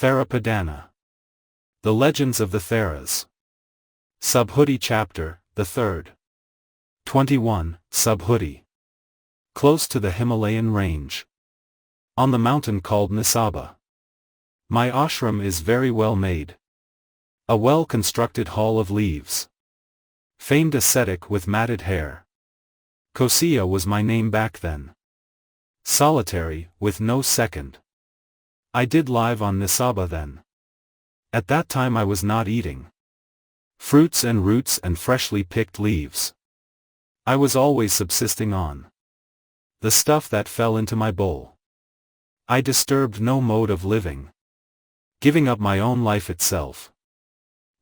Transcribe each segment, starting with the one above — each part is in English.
Therapadana. The Legends of the Theras. Subhuti Chapter, the 3rd. 21. Subhuti. Close to the Himalayan range. On the mountain called Nisaba. My ashram is very well made. A well-constructed hall of leaves. Famed ascetic with matted hair. Kosiya was my name back then. Solitary, with no second. I did live on Nisaba then. At that time I was not eating fruits and roots and freshly picked leaves. I was always subsisting on the stuff that fell into my bowl. I disturbed no mode of living, giving up my own life itself.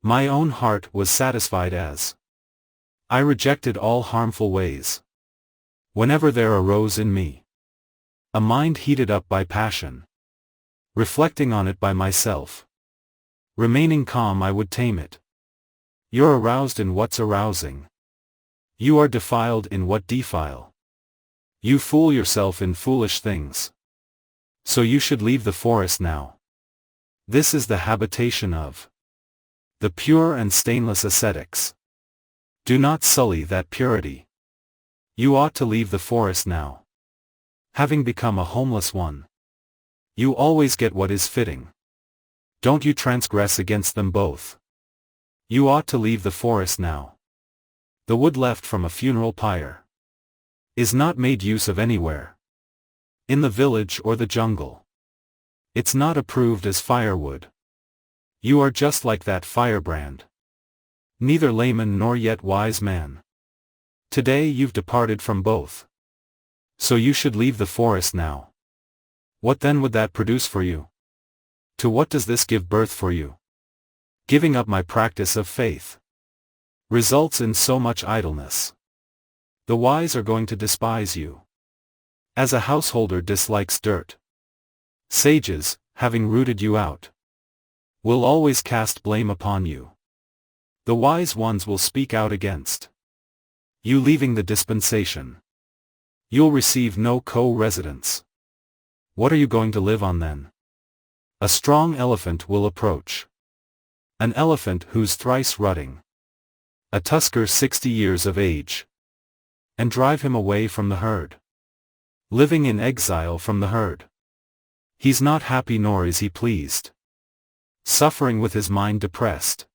My own heart was satisfied as I rejected all harmful ways. Whenever there arose in me a mind heated up by passion, reflecting on it by myself, remaining calm I would tame it. You're aroused in what's arousing. You are defiled in what defile. You fool yourself in foolish things. So you should leave the forest now. This is the habitation of the pure and stainless ascetics. Do not sully that purity. You ought to leave the forest now. Having become a homeless one, you always get what is fitting. Don't you transgress against them both. You ought to leave the forest now. The wood left from a funeral pyre is not made use of anywhere. In the village or the jungle. It's not approved as firewood. You are just like that firebrand. Neither layman nor yet wise man. Today you've departed from both. So you should leave the forest now. What then would that produce for you? To what does this give birth for you? Giving up my practice of faith results in so much idleness. The wise are going to despise you, as a householder dislikes dirt. Sages, having rooted you out, will always cast blame upon you. The wise ones will speak out against you leaving the dispensation. You'll receive no co-residence. What are you going to live on then? A strong elephant will approach. An elephant who's thrice rutting. A tusker 60 years of age. And drive him away from the herd. Living in exile from the herd. He's not happy nor is he pleased. Suffering with his mind depressed.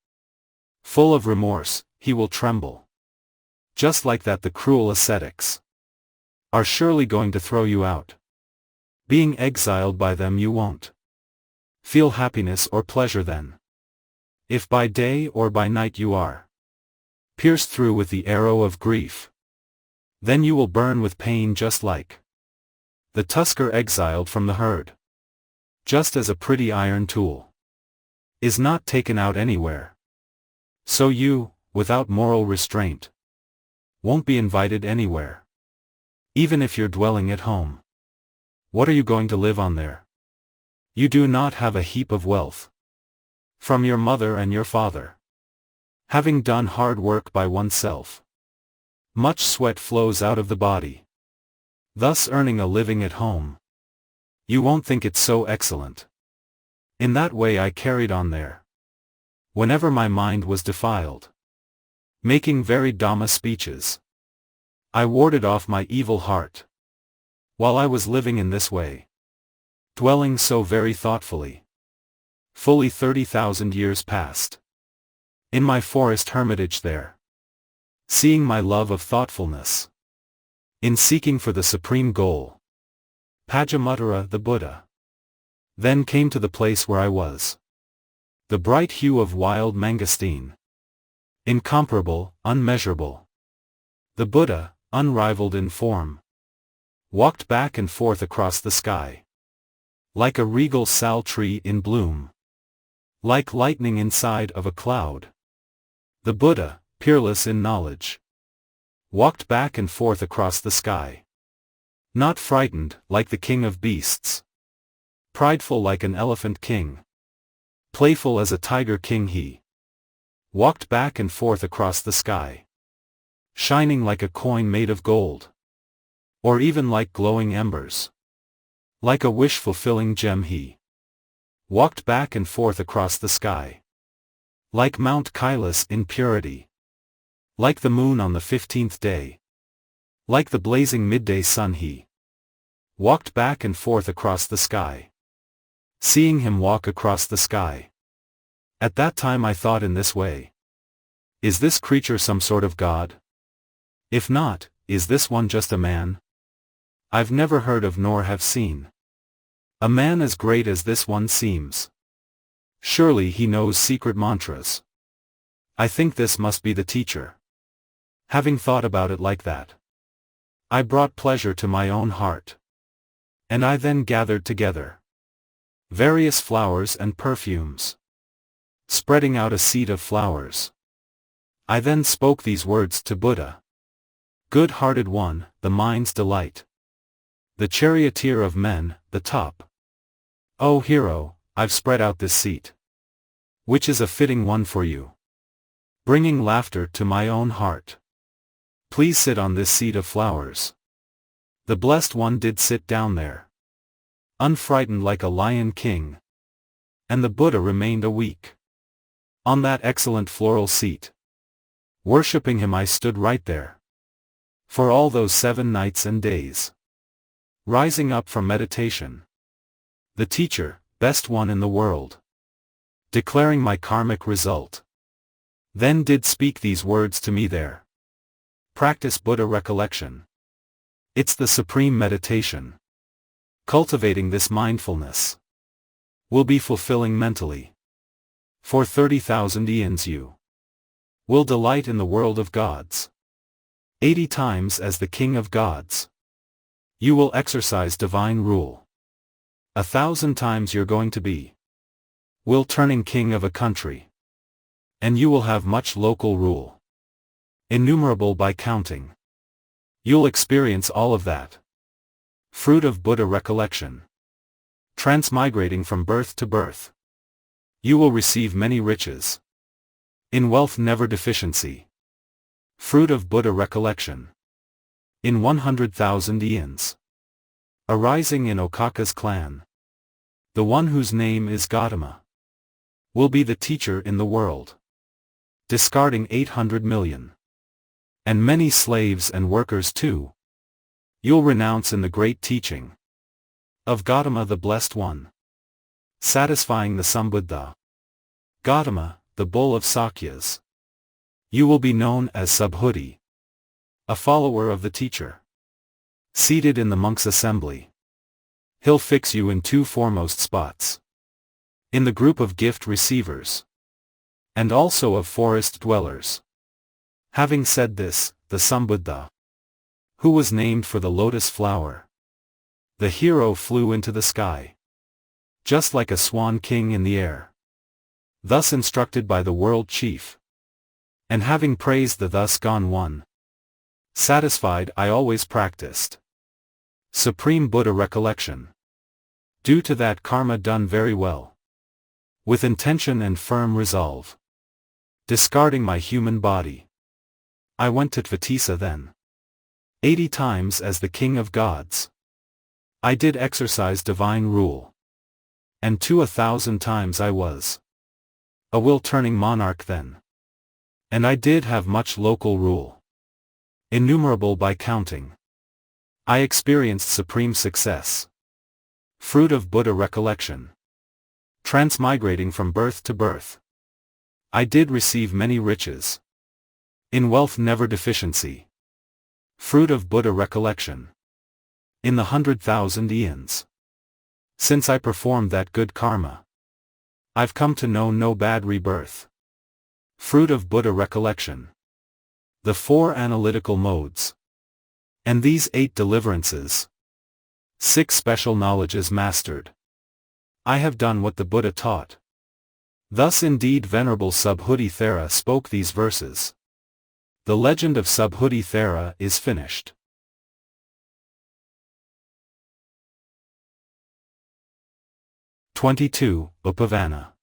Full of remorse, he will tremble. Just like that the cruel ascetics are surely going to throw you out. Being exiled by them you won't feel happiness or pleasure then. If by day or by night you are pierced through with the arrow of grief, then you will burn with pain just like the tusker exiled from the herd. Just as a pretty iron tool is not taken out anywhere, so you, without moral restraint, won't be invited anywhere. Even if you're dwelling at home. What are you going to live on there? You do not have a heap of wealth from your mother and your father. Having done hard work by oneself, much sweat flows out of the body, thus earning a living at home. You won't think it so excellent. In that way I carried on there. Whenever my mind was defiled, making very Dhamma speeches, I warded off my evil heart. While I was living in this way, dwelling so very thoughtfully, fully 30,000 years passed. In my forest hermitage there, seeing my love of thoughtfulness, in seeking for the supreme goal, Pajamuttara the Buddha, then came to the place where I was. The bright hue of wild mangosteen, incomparable, unmeasurable. The Buddha, unrivaled in form, walked back and forth across the sky, like a regal sal tree in bloom, like lightning inside of a cloud. The Buddha, peerless in knowledge, walked back and forth across the sky, not frightened like the king of beasts, prideful like an elephant king, playful as a tiger king. He walked back and forth across the sky, shining like a coin made of gold, or even like glowing embers. Like a wish-fulfilling gem he walked back and forth across the sky. Like Mount Kailas in purity. Like the moon on the 15th day. Like the blazing midday sun he walked back and forth across the sky. Seeing him walk across the sky. At that time I thought in this way. Is this creature some sort of god? If not, is this one just a man? I've never heard of nor have seen a man as great as this one seems. Surely he knows secret mantras. I think this must be the teacher. Having thought about it like that, I brought pleasure to my own heart. And I then gathered together various flowers and perfumes, spreading out a seed of flowers. I then spoke these words to Buddha. Good-hearted one, the mind's delight. The charioteer of men, the top. O hero, I've spread out this seat, which is a fitting one for you, bringing laughter to my own heart. Please sit on this seat of flowers. The blessed one did sit down there, unfrightened like a lion king. And the Buddha remained a week on that excellent floral seat. Worshipping him I stood right there for all those 7 nights and days. Rising up from meditation, the teacher, best one in the world, declaring my karmic result, then did speak these words to me there. Practice Buddha recollection. It's the supreme meditation. Cultivating this mindfulness will be fulfilling mentally. For 30,000 eons you will delight in the world of gods. 80 times as the king of gods. You will exercise divine rule. 1,000 times you're going to be will turning king of a country. And you will have much local rule. Innumerable by counting. You'll experience all of that. Fruit of Buddha recollection. Transmigrating from birth to birth. You will receive many riches. In wealth never deficiency. Fruit of Buddha recollection. In 100,000 eons. Arising in Okaka's clan. The one whose name is Gautama will be the teacher in the world. Discarding 800 million. And many slaves and workers too. You'll renounce in the great teaching of Gautama the Blessed One. Satisfying the Sambuddha. Gautama, the bull of Sakyas. You will be known as Subhuti, a follower of the teacher. Seated in the monk's assembly. He'll fix you in 2 foremost spots. In the group of gift receivers. And also of forest dwellers. Having said this, the Sambuddha, who was named for the lotus flower, the hero flew into the sky, just like a swan king in the air. Thus instructed by the world chief, and having praised the thus gone one, satisfied I always practiced supreme Buddha recollection. Due to that karma done very well, with intention and firm resolve, discarding my human body, I went to Tvatisa then. 80 times as the king of gods. I did exercise divine rule. And to 1,000 times I was a will-turning monarch then. And I did have much local rule. Innumerable by counting. I experienced supreme success. Fruit of Buddha recollection. Transmigrating from birth to birth. I did receive many riches. In wealth never deficiency. Fruit of Buddha recollection. In the 100,000 eons. Since I performed that good karma, I've come to know no bad rebirth. Fruit of Buddha recollection. The 4 analytical modes. And these 8 deliverances. 6 special knowledges mastered. I have done what the Buddha taught. Thus indeed Venerable Subhuti Thera spoke these verses. The legend of Subhuti Thera is finished. 22. Upavāna.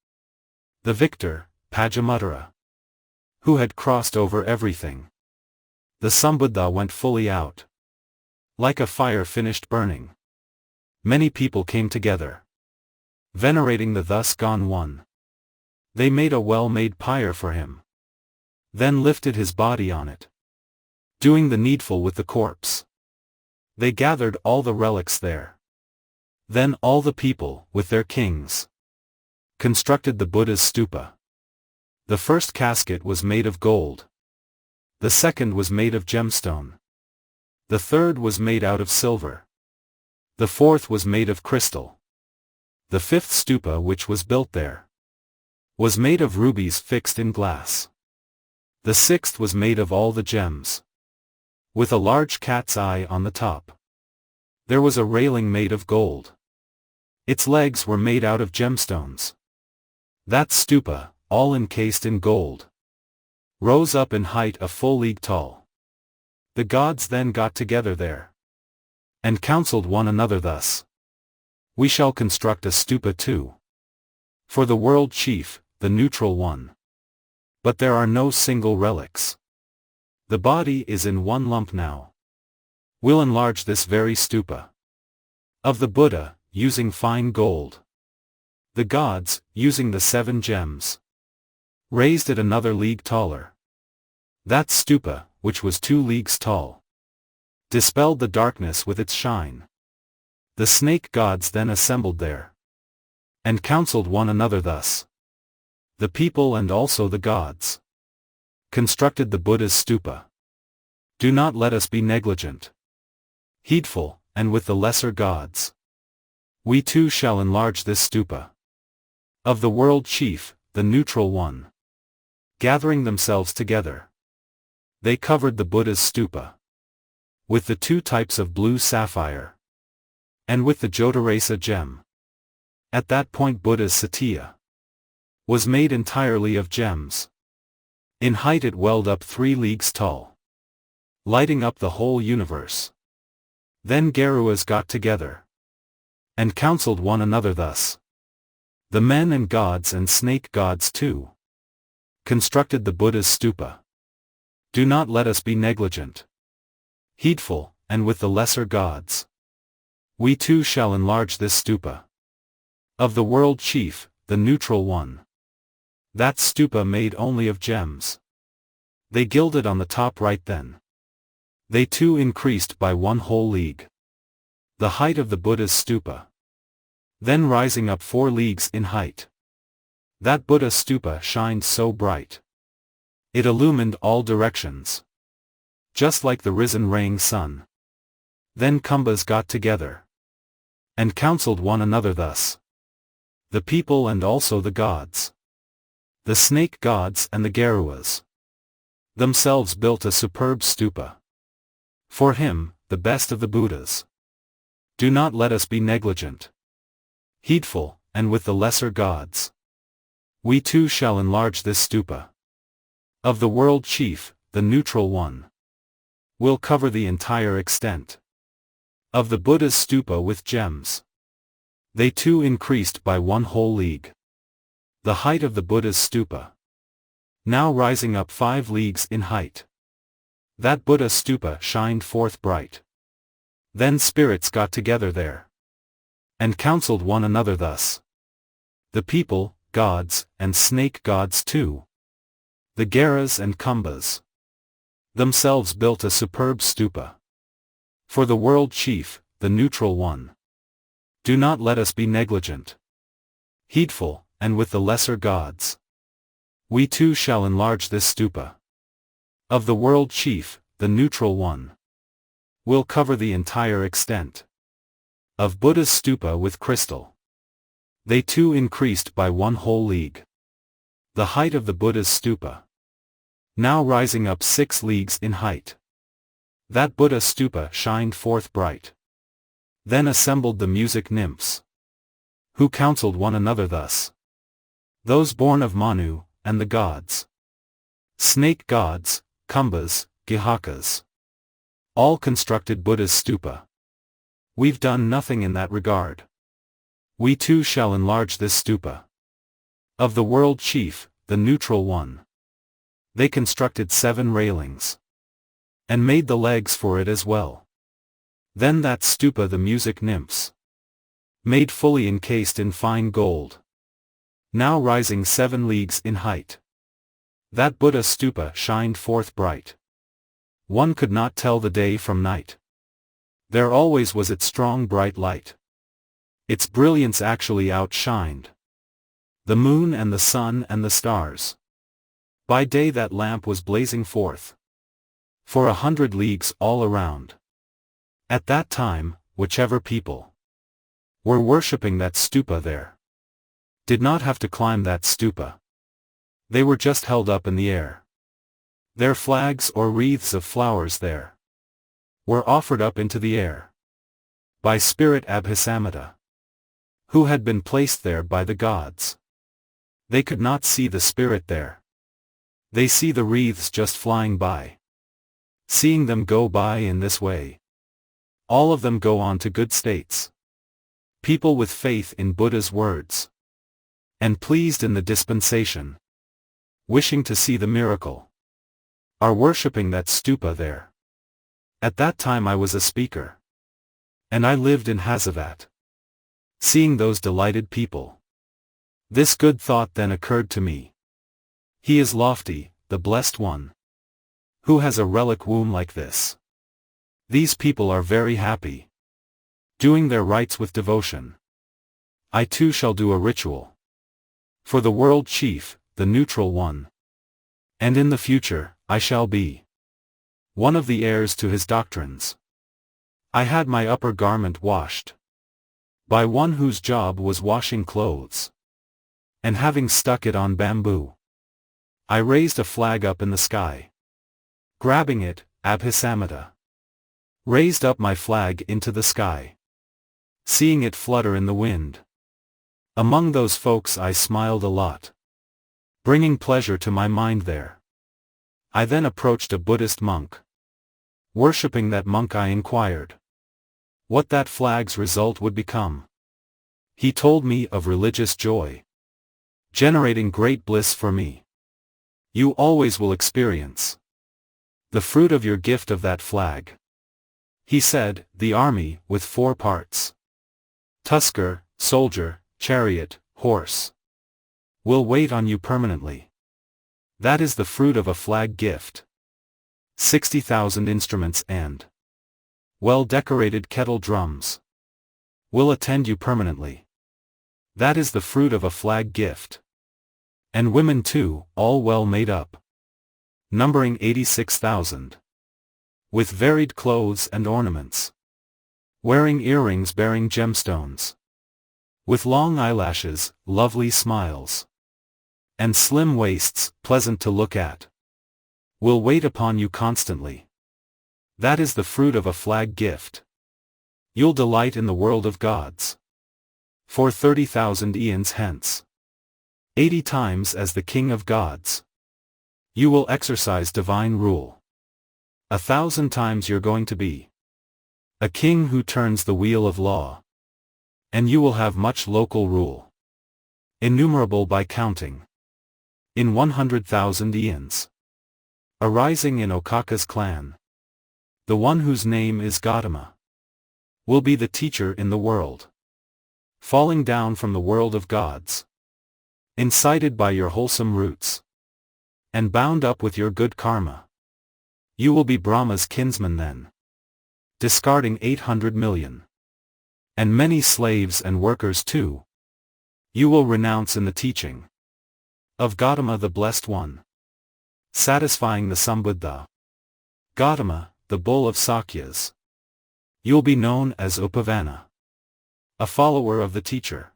The victor, Pajamuttara, who had crossed over everything. The Sambuddha went fully out. Like a fire finished burning. Many people came together. venerating the thus gone one. They made a well-made pyre for him. Then lifted his body on it, doing the needful with the corpse. They gathered all the relics there. Then all the people, with their kings, constructed the Buddha's stupa. The first casket was made of gold. The second was made of gemstone. The third was made out of silver. The fourth was made of crystal. The fifth stupa which was built there was made of rubies fixed in glass. The sixth was made of all the gems, with a large cat's eye on the top. There was a railing made of gold. Its legs were made out of gemstones. That stupa, all encased in gold, rose up in height a full league tall. The gods then got together there, and counseled one another thus: we shall construct a stupa too, for the world chief, the neutral one. But there are no single relics. The body is in one lump now. We'll enlarge this very stupa of the Buddha, using fine gold. The gods, using the 7 gems, raised it another league taller. That stupa, which was 2 leagues tall, dispelled the darkness with its shine. The snake gods then assembled there, and counseled one another thus: the people and also the gods constructed the Buddha's stupa. Do not let us be negligent, heedful, and with the lesser gods, we too shall enlarge this stupa of the world chief, the neutral one. Gathering themselves together, they covered the Buddha's stupa with the 2 types of blue sapphire, and with the Jyotirasa gem. At that point Buddha's satya was made entirely of gems. In height it welled up 3 leagues tall, lighting up the whole universe. Then Garuas got together, and counseled one another thus: the men and gods and snake gods too constructed the Buddha's stupa. Do not let us be negligent, heedful, and with the lesser gods, we too shall enlarge this stupa of the world chief, the neutral one. That stupa made only of gems. They gilded on the top right then. They too increased by 1 whole league the height of the Buddha's stupa. Then rising up 4 leagues in height, that Buddha stupa shined so bright, it illumined all directions, just like the risen raying sun. Then Kumbhas got together, and counseled one another thus: the people and also the gods, the snake gods and the Garuas, themselves built a superb stupa for him, the best of the Buddhas. Do not let us be negligent, heedful, and with the lesser gods, we too shall enlarge this stupa of the world chief, the neutral one. We'll cover the entire extent of the Buddha's stupa with gems. They too increased by 1 whole league the height of the Buddha's stupa, now rising up 5 leagues in height. That Buddha stupa shined forth bright. Then spirits got together there, and counseled one another thus: the people, gods, and snake gods too, the Garas and Kumbhas, themselves built a superb stupa for the world chief, the neutral one. Do not let us be negligent, heedful, and with the lesser gods, we too shall enlarge this stupa of the world chief, the neutral one. We'll cover the entire extent of Buddha's stupa with crystal. They too increased by 1 whole league the height of the Buddha's stupa, now rising up 6 leagues in height. That Buddha stupa shined forth bright. Then assembled the music nymphs, who counseled one another thus: those born of Manu, and the gods, snake gods, Kumbhas, Gihakas, all constructed Buddha's stupa. We've done nothing in that regard. We too shall enlarge this stupa of the world chief, the neutral one. They constructed 7 railings, and made the legs for it as well. Then that stupa the music nymphs made fully encased in fine gold, now rising 7 leagues in height. That Buddha stupa shined forth bright. One could not tell the day from night. There always was its strong bright light. Its brilliance actually outshined the moon and the sun and the stars. By day that lamp was blazing forth for 100 leagues all around. At that time, whichever people were worshipping that stupa there did not have to climb that stupa. They were just held up in the air. Their flags or wreaths of flowers there were offered up into the air by Spirit Abhisamata, who had been placed there by the gods. They could not see the spirit there. They see the wreaths just flying by. Seeing them go by in this way, all of them go on to good states. People with faith in Buddha's words, and pleased in the dispensation, wishing to see the miracle, are worshipping that stupa there. At that time I was a speaker, and I lived in Hasavat. Seeing those delighted people, this good thought then occurred to me. He is lofty, the blessed one, who has a relic womb like this. These people are very happy, doing their rites with devotion. I too shall do a ritual for the world chief, the neutral one. And in the future, I shall be one of the heirs to his doctrines. I had my upper garment washed by one whose job was washing clothes, and having stuck it on bamboo, I raised a flag up in the sky. Grabbing it, Abhisamata raised up my flag into the sky. Seeing it flutter in the wind, among those folks I smiled a lot, bringing pleasure to my mind there. I then approached a Buddhist monk. Worshipping that monk I inquired what that flag's result would become. He told me of religious joy, generating great bliss for me. You always will experience the fruit of your gift of that flag. He said, the army, with 4 parts, tusker, soldier, chariot, horse, will wait on you permanently. That is the fruit of a flag gift. 60,000 instruments and well-decorated kettle drums will attend you permanently. That is the fruit of a flag gift. And women too, all well made up, numbering 86,000, with varied clothes and ornaments, wearing earrings bearing gemstones, with long eyelashes, lovely smiles, and slim waists, pleasant to look at, will wait upon you constantly. That is the fruit of a flag gift. You'll delight in the world of gods for 30,000 eons hence, 80 times as the king of gods. You will exercise divine rule. 1,000 times you're going to be a king who turns the wheel of law. And you will have much local rule, innumerable by counting, in 100,000 eons. Arising in Okaka's clan, the one whose name is Gautama will be the teacher in the world, falling down from the world of gods, incited by your wholesome roots, and bound up with your good karma. You will be Brahma's kinsman then, discarding 800 million. And many slaves and workers too. You will renounce in the teaching of Gautama the Blessed One, satisfying the Sambuddha. Gautama, the bull of Sakyas. You'll be known as Upavāna, a follower of the teacher.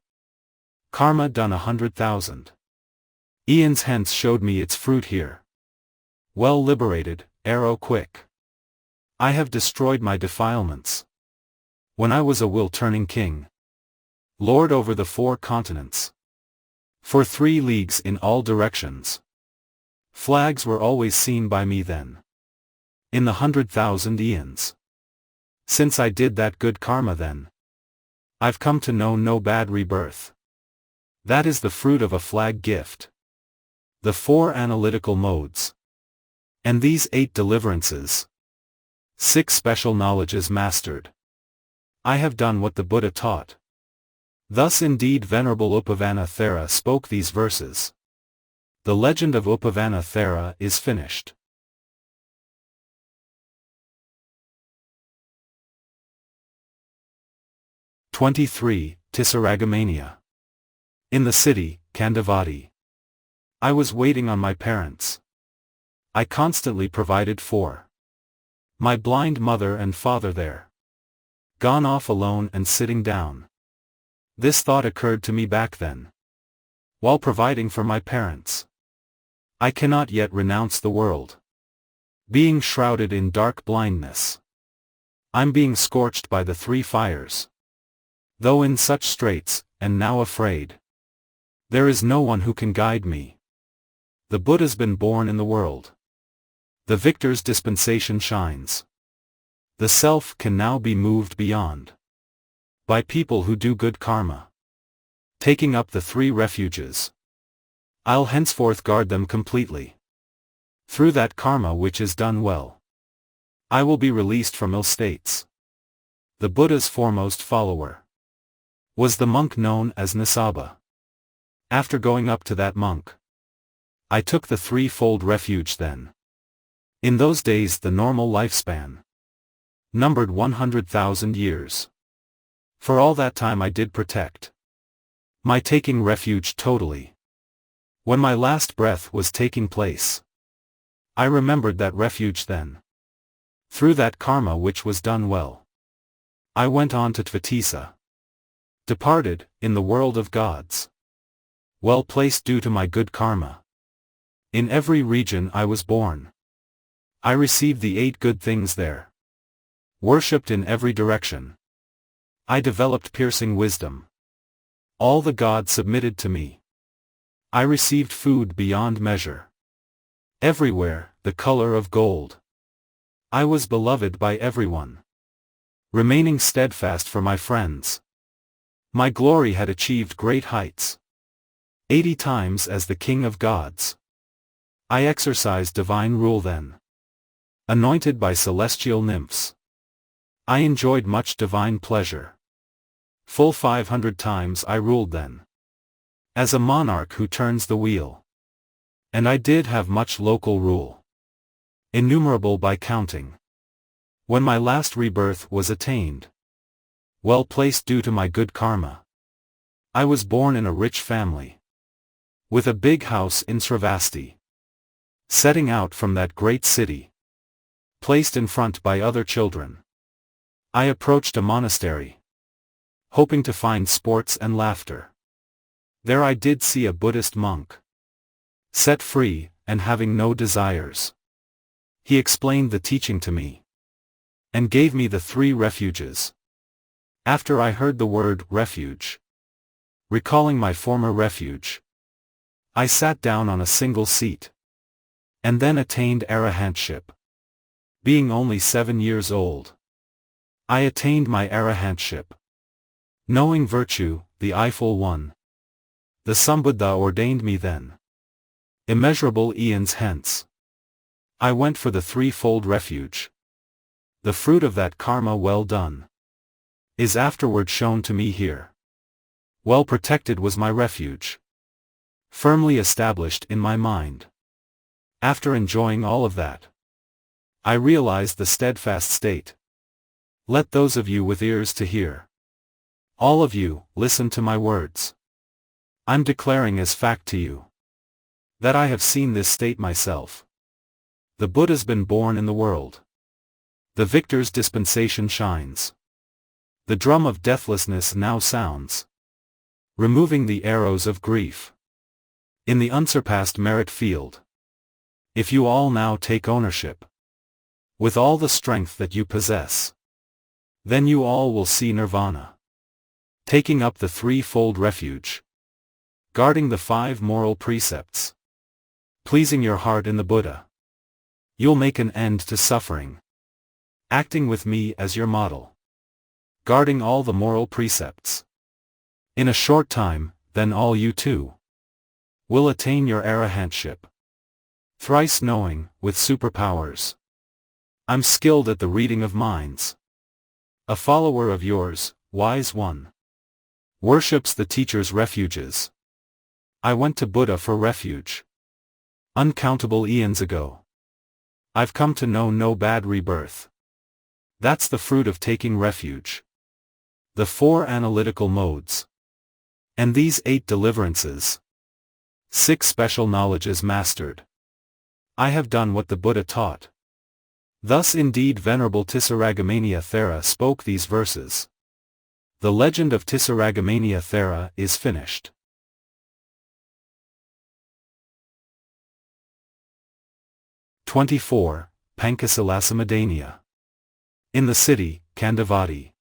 Karma done 100,000 eons hence showed me its fruit here. Well liberated, arrow quick. I have destroyed my defilements. When I was a will-turning king, lord over the 4 continents, for 3 leagues in all directions, flags were always seen by me then, in the 100,000 eons. Since I did that good karma then, I've come to know no bad rebirth. That is the fruit of a flag gift. The 4 analytical modes, and these 8 deliverances, 6 special knowledges mastered. I have done what the Buddha taught. Thus indeed Venerable Upavāna Thera spoke these verses. The legend of Upavāna Thera is finished. Tisarana-gamaniya. In the city, Kandavati. I was waiting on my parents. I constantly provided for my blind mother and father there. Gone off alone and sitting down. This thought occurred to me back then. While providing for my parents. I cannot yet renounce the world. Being shrouded in dark blindness. I'm being scorched by the three fires. Though in such straits, and now afraid. There is no one who can guide me. The Buddha's been born in the world. The victor's dispensation shines. The self can now be moved beyond. By people who do good karma. Taking up the three refuges. I'll henceforth guard them completely. Through that karma which is done well. I will be released from ill states. The Buddha's foremost follower was the monk known as Nisaba. After going up to that monk, I took the threefold refuge then. In those days the normal lifespan numbered 100,000 years. For all that time I did protect my taking refuge totally. When my last breath was taking place, I remembered that refuge then. Through that karma which was done well, I went on to Tvatisa. Departed, in the world of gods. Well placed due to my good karma. In every region I was born. I received the 8 good things there. Worshipped in every direction. I developed piercing wisdom. All the gods submitted to me. I received food beyond measure. Everywhere, the color of gold. I was beloved by everyone. Remaining steadfast for my friends. My glory had achieved great heights. 80 times as the king of gods. I exercised divine rule then. Anointed by celestial nymphs. I enjoyed much divine pleasure. Full 500 times I ruled then. As a monarch who turns the wheel. And I did have much local rule. Innumerable by counting. When my last rebirth was attained. Well placed due to my good karma. I was born in a rich family. With a big house in Sravasti. Setting out from that great city. Placed in front by other children. I approached a monastery. Hoping to find sports and laughter. There I did see a Buddhist monk. Set free, and having no desires. He explained the teaching to me. And gave me the 3 refuges. After I heard the word refuge. Recalling my former refuge. I sat down on a single seat. And then attained arahantship. Being only 7 years old. I attained my arahantship. Knowing virtue, the Eyeful One. The Sambuddha ordained me then. Immeasurable eons hence. I went for the threefold refuge. The fruit of that karma well done. Is afterward shown to me here. Well protected was my refuge. Firmly established in my mind. After enjoying all of that, I realized the steadfast state. Let those of you with ears to hear. All of you, listen to my words. I'm declaring as fact to you. That I have seen this state myself. The Buddha's been born in the world. The victor's dispensation shines. The drum of deathlessness now sounds. Removing the arrows of grief. In the unsurpassed merit field. If you all now take ownership. With all the strength that you possess. Then you all will see nirvana. Taking up the threefold refuge. Guarding the 5 moral precepts. Pleasing your heart in the Buddha. You'll make an end to suffering. Acting with me as your model. Guarding all the moral precepts. In a short time, then all you too will attain your arahantship. Thrice knowing, with superpowers. I'm skilled at the reading of minds. A follower of yours, wise one. Worships the teacher's refuges. I went to Buddha for refuge. Uncountable eons ago. I've come to know no bad rebirth. That's the fruit of taking refuge. The 4 analytical modes. And these 8 deliverances. 6 special knowledges mastered. I have done what the Buddha taught. Thus indeed Venerable Tisarana-gamaniya Thera spoke these verses. The legend of Tisarana-gamaniya Thera is finished. 24. Pañcasila-samādāniya. In the city, Kandavati.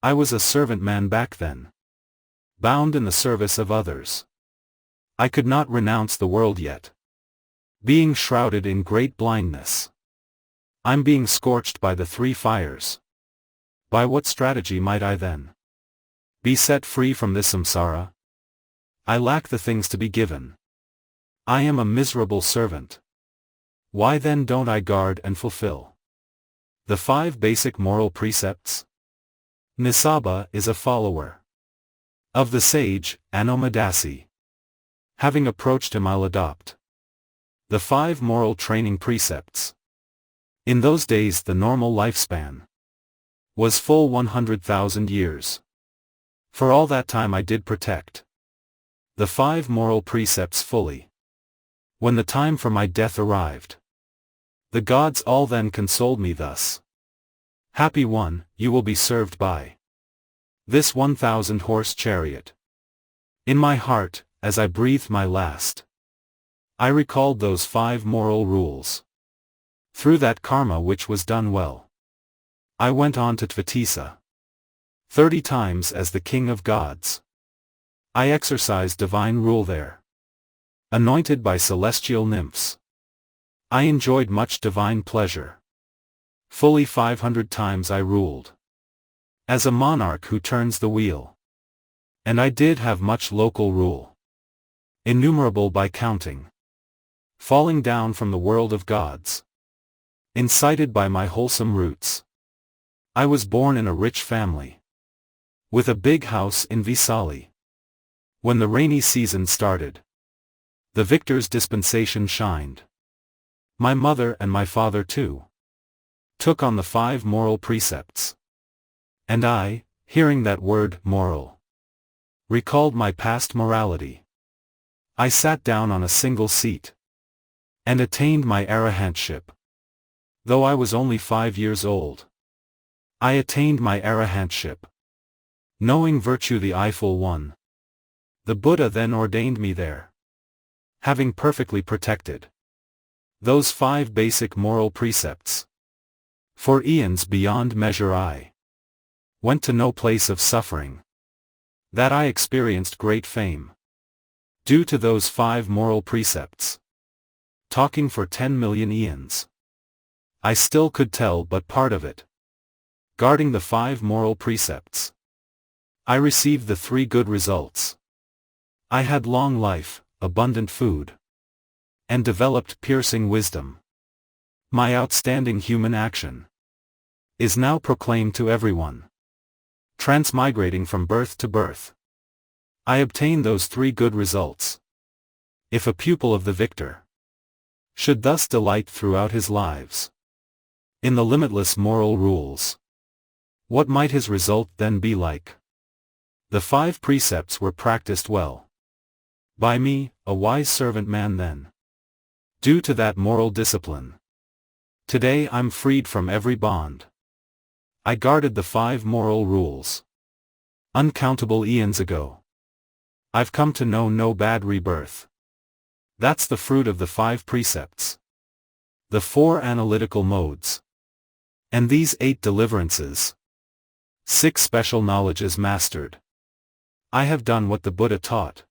I was a servant man back then. Bound in the service of others. I could not renounce the world yet. Being shrouded in great blindness. I'm being scorched by the 3 fires. By what strategy might I then be set free from this samsara? I lack the things to be given. I am a miserable servant. Why then don't I guard and fulfill the 5 basic moral precepts? Nisaba is a follower of the sage, Anomadasi. Having approached him, I'll adopt the 5 moral training precepts. In those days the normal lifespan was full 100,000 years. For all that time I did protect the 5 moral precepts fully. When the time for my death arrived, the gods all then consoled me thus. Happy one, you will be served by this 1,000-horse chariot. In my heart, as I breathed my last, I recalled those 5 moral rules. Through that karma which was done well, I went on to Tvatisa. 30 times as the king of gods. I exercised divine rule there. Anointed by celestial nymphs. I enjoyed much divine pleasure. Fully 500 times I ruled. As a monarch who turns the wheel. And I did have much local rule. Innumerable by counting. Falling down from the world of gods. Incited by my wholesome roots. I was born in a rich family. With a big house in Visali. When the rainy season started, the victor's dispensation shined. My mother and my father too took on the 5 moral precepts. And I, hearing that word, moral, recalled my past morality. I sat down on a single seat and attained my arahantship. Though I was only 5 years old, I attained my arahantship. Knowing virtue the Eyeful One. The Buddha then ordained me there. Having perfectly protected those 5 basic moral precepts. For eons beyond measure I went to no place of suffering. That I experienced great fame. Due to those 5 moral precepts. Talking for 10 million eons. I still could tell but part of it. Guarding the 5 moral precepts. I received the 3 good results. I had long life, abundant food. And developed piercing wisdom. My outstanding human action is now proclaimed to everyone. Transmigrating from birth to birth. I obtained those 3 good results. If a pupil of the victor should thus delight throughout his lives in the limitless moral rules, what might his result then be like? The 5 precepts were practiced well by me, a wise servant man then. Due to that moral discipline, today I'm freed from every bond. I guarded the 5 moral rules. Uncountable eons ago. I've come to know no bad rebirth. That's the fruit of the 5 precepts. The 4 analytical modes. And these 8 deliverances. 6 special knowledges mastered. I have done what the Buddha taught.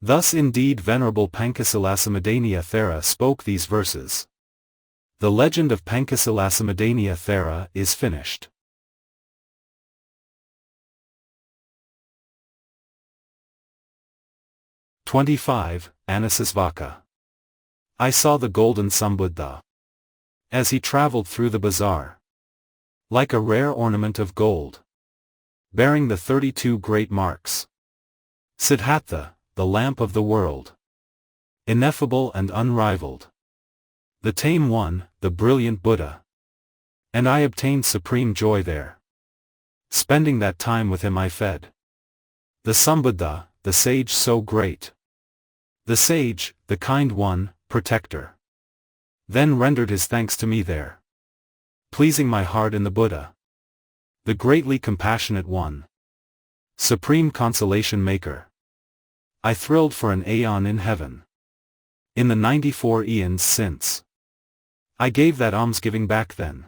Thus indeed Venerable Pañcasila-samādāniya Thera spoke these verses. The legend of Pañcasila-samādāniya Thera is finished. 25. Annasāri-savaka. I saw the golden Subhuti as he traveled through the bazaar, like a rare ornament of gold, bearing the 32 great marks. Siddhartha, the lamp of the world. Ineffable and unrivaled. The tame one, the brilliant Buddha. And I obtained supreme joy there. Spending that time with him I fed. The Sambuddha, the sage so great. The sage, the kind one, protector. Then rendered his thanks to me there. Pleasing my heart in the Buddha. The greatly compassionate one. Supreme consolation maker. I thrilled for an aeon in heaven. In the 94 eons since. I gave that almsgiving back then.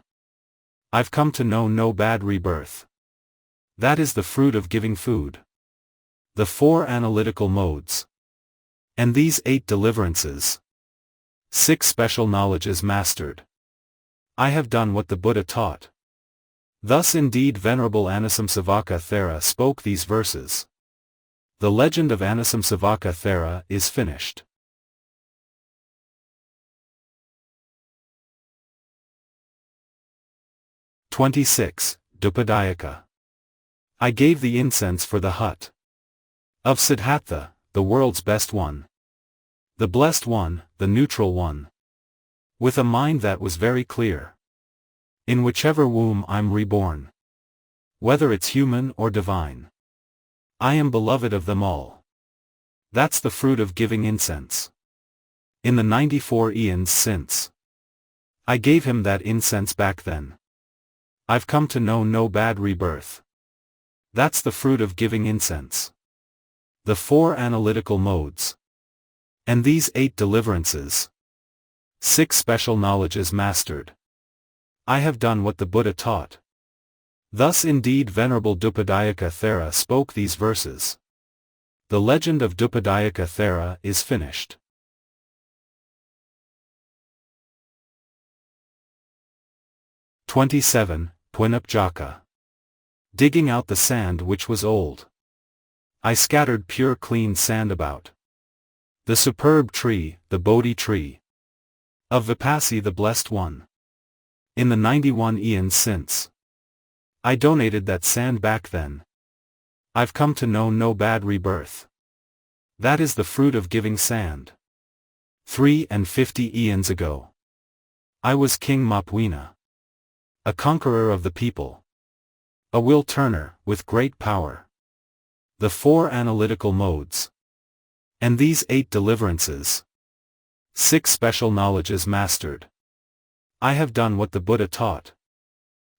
I've come to know no bad rebirth. That is the fruit of giving food. The 4 analytical modes. And these 8 deliverances. 6 special knowledges mastered. I have done what the Buddha taught. Thus indeed Venerable Annasāri-savaka Thera spoke these verses. The legend of Annasāri-savaka Thera is finished. Dhipa-dayaka. I gave the incense for the hut of Siddhartha, the world's best one. The blessed one, the neutral one. With a mind that was very clear. In whichever womb I'm reborn. Whether it's human or divine. I am beloved of them all. That's the fruit of giving incense. In the 94 eons since. I gave him that incense back then. I've come to know no bad rebirth. That's the fruit of giving incense. The 4 analytical modes. And these 8 deliverances. 6 special knowledges mastered. I have done what the Buddha taught. Thus indeed Venerable Dhipa-dayaka Thera spoke these verses. The legend of Dhipa-dayaka Thera is finished. Pulina-pujaka. Digging out the sand which was old. I scattered pure clean sand about. The superb tree, the Bodhi tree. Of Vipassana the blessed one. In the 91 eons since. I donated that sand back then. I've come to know no bad rebirth. That is the fruit of giving sand. 53 eons ago. I was King Mapwina. A conqueror of the people. A will turner, with great power. The 4 analytical modes. And these 8 deliverances. 6 special knowledges mastered. I have done what the Buddha taught.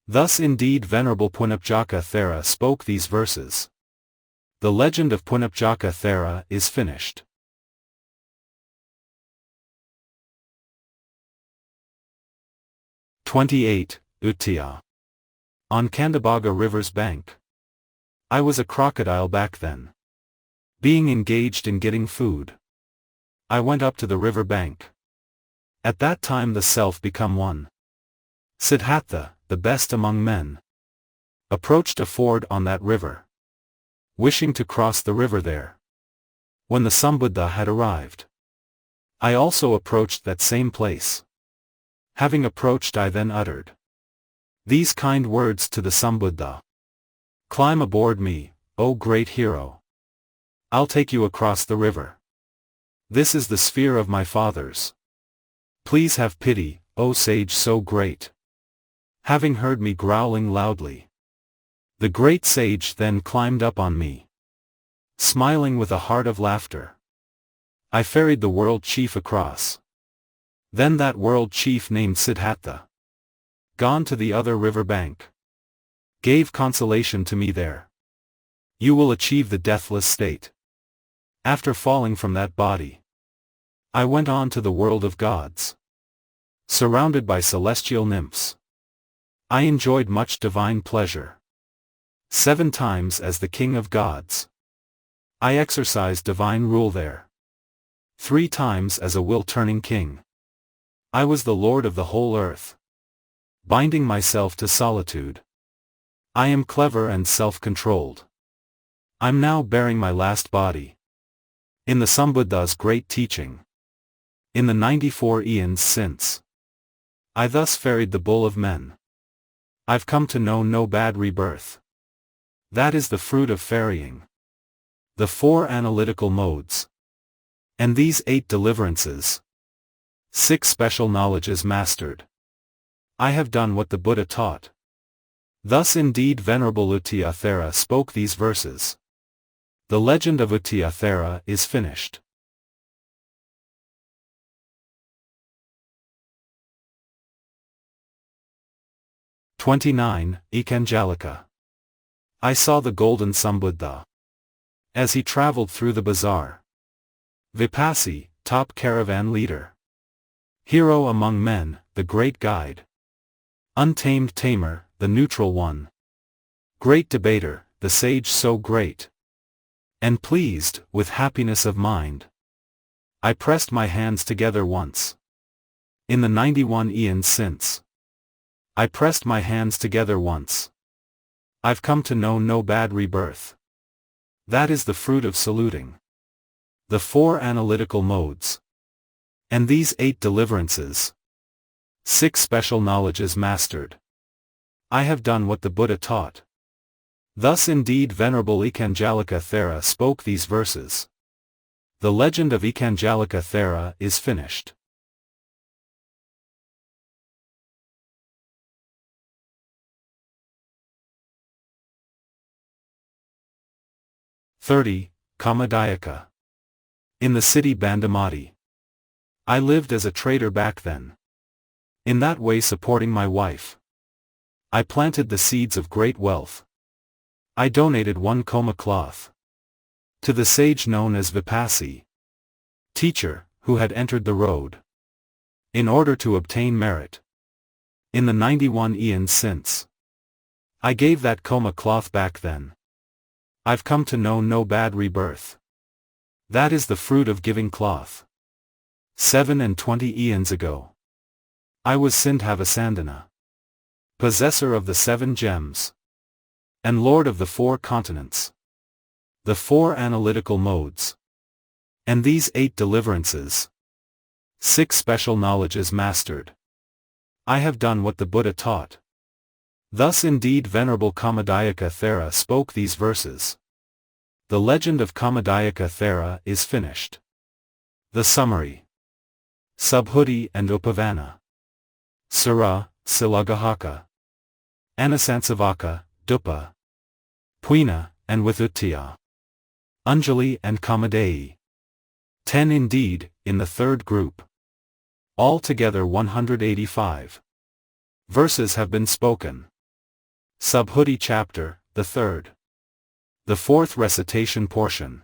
Thus indeed Venerable Pulina-pujaka Thera spoke these verses. The legend of Pulina-pujaka Thera is finished. Uttiya. On Kandabhaga River's bank. I was a crocodile back then. Being engaged in getting food. I went up to the river bank. At that time the self become one. Siddhartha, the best among men. Approached a ford on that river. Wishing to cross the river there. When the Sambuddha had arrived. I also approached that same place. Having approached I then uttered these kind words to the Sambuddha. Climb aboard me, O great hero. I'll take you across the river. This is the sphere of my fathers. Please have pity, O sage so great. Having heard me growling loudly. The great sage then climbed up on me. Smiling with a heart of laughter. I ferried the world chief across. Then that world chief named Siddhartha. Gone to the other river bank. Gave consolation to me there. You will achieve the deathless state. After falling from that body. I went on to the world of gods. Surrounded by celestial nymphs. I enjoyed much divine pleasure. 7 times as the king of gods. I exercised divine rule there. 3 times as a will-turning king. I was the lord of the whole earth. Binding myself to solitude. I am clever and self-controlled. I'm now bearing my last body. In the Sambuddha's great teaching. In the 94 eons since. I thus ferried the bull of men. I've come to know no bad rebirth. That is the fruit of ferrying. The 4 analytical modes. And these 8 deliverances. 6 special knowledges mastered. I have done what the Buddha taught. Thus indeed Venerable Uttiya Thera spoke these verses. The legend of Uttiya Thera is finished. Ekañjīlika. I saw the golden Subhuti as he traveled through the bazaar. Vipassi, top caravan leader. Hero among men, the great guide. Untamed tamer, the neutral one. Great debater, the sage so great. And pleased, with happiness of mind. I pressed my hands together once. In the 91 eons since. I pressed my hands together once. I've come to know no bad rebirth. That is the fruit of saluting. The 4 analytical modes. And these 8 deliverances. 6 special knowledges mastered. I have done what the Buddha taught. Thus indeed Venerable Ekañjīlika Thera spoke these verses. The legend of Ekañjīlika Thera is finished. Khomada-yaka. In the city Bandamati. I lived as a trader back then. In that way supporting my wife. I planted the seeds of great wealth. I donated 1 koma cloth. To the sage known as Vipassi. Teacher, who had entered the road. In order to obtain merit. In the 91 eons since. I gave that koma cloth back then. I've come to know no bad rebirth. That is the fruit of giving cloth. 27 eons ago. I was Sindhavasandana. Possessor of the 7 gems. And Lord of the 4 continents. The 4 analytical modes. And these 8 deliverances. 6 special knowledges mastered. I have done what the Buddha taught. Thus indeed Venerable Khomada-yaka Thera spoke these verses. The legend of Khomada-yaka Thera is finished. The summary. Subhuti and Upavāna. Sura, Silagahaka. Annasāri-savaka, Dhipa. Pulina, and with Uttiya. Anjali and Khomada-yaka. 10 indeed, in the 3rd group. Altogether 185. Verses have been spoken. Subhuti chapter, the 3rd. The 4th recitation portion.